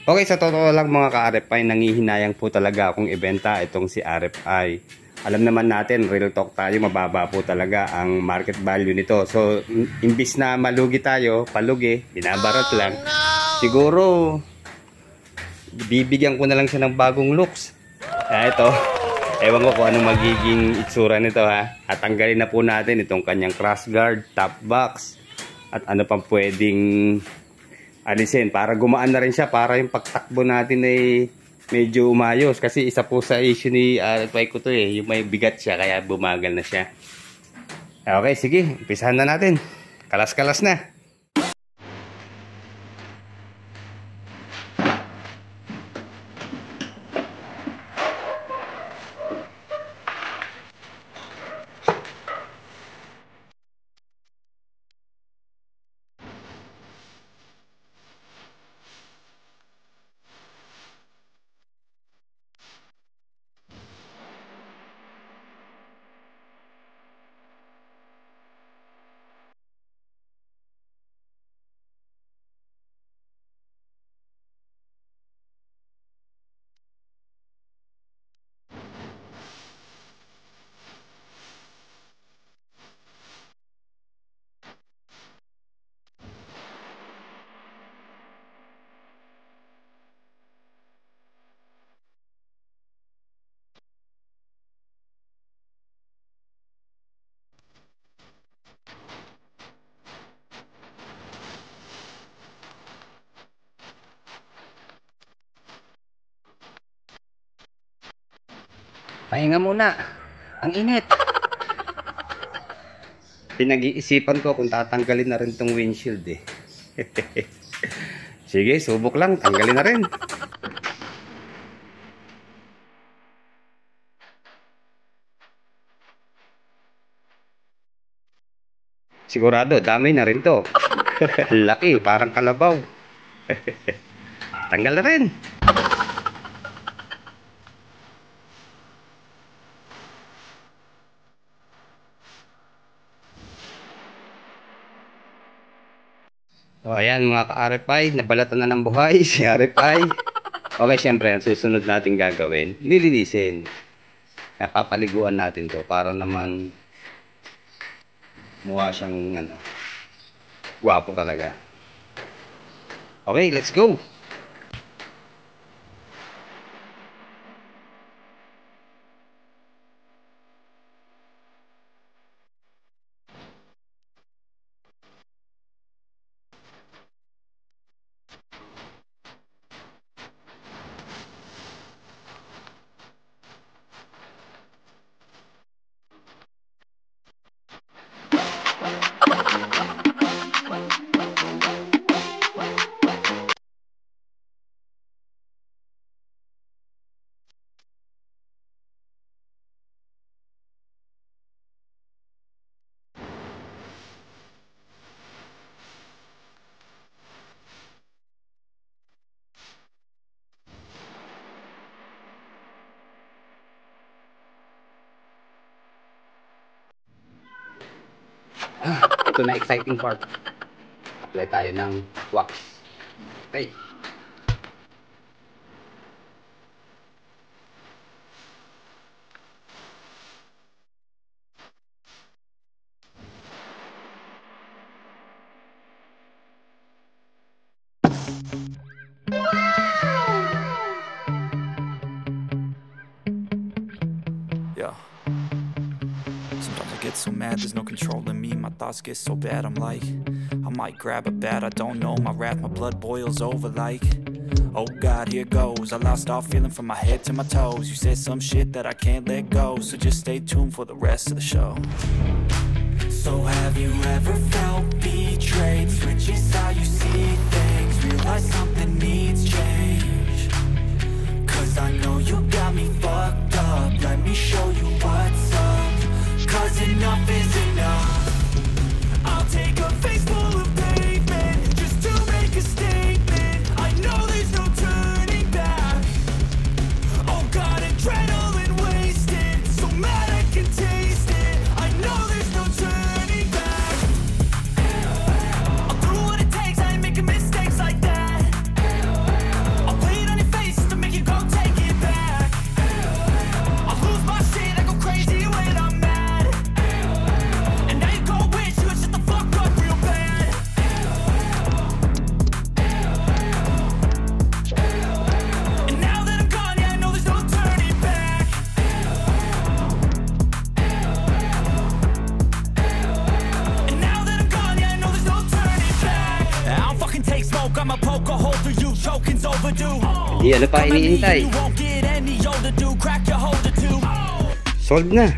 Okay, sa totoo lang mga ka-RFI, nangihinayang po talaga akong ibenta itong si RFI. Alam naman natin, real talk tayo, mababa po talaga ang market value nito. So, imbis na malugi tayo, palugi, binabarat lang. Siguro, bibigyan ko na lang siya ng bagong looks. Ito, ewan ko kung anong magiging itsura nito ha. At tanggalin na po natin itong kanyang crash guard, top box, at ano pang pwedeng alisin para gumaan na rin siya, para yung pagtakbo natin ay medyo umayos. Kasi isa po sa issue ni RFI ko to yung may bigat siya kaya bumagal na siya. Okay, sige, umpisahan na natin. Kalas-kalas na. Pahinga muna. Ang init. Pinag-iisipan ko kung tatanggalin na rin tong windshield Sige, subok lang. Tanggalin na rin. Sigurado, dami na rin to. Laki, parang kalabaw. Tanggal na rin. So, ayan mga ka-RFI, nabalatan na ng buhay si RFI. Okay, syempre, ang susunod natin gagawin, nilinisin. Napapaliguan natin to para naman mukha siyang gwapo talaga. Okay, let's go! Ito na exciting part. Apply tayo ng wax. Okay. Yeah. Sometimes I get so mad, there's no controlling me. My thoughts get so bad, I'm like, I might grab a bat, I don't know. My wrath, my blood boils over like, oh God, here goes. I lost all feeling from my head to my toes. You said some shit that I can't let go, so just stay tuned for the rest of the show. So have you ever felt betrayed? Switches how you see things, realize something needs change. Cause I know you got me fucked up, let me show you what's up. Cause enough is enough. I'll take a face full of pavement just to make a statement. I know there's no turning back. Oh God, adrenaline wasted, so mad I can taste it. I know there's no turning back. I'll do what it takes, I ain't making mistakes. Hindi, ano pa iniintay? Sold na.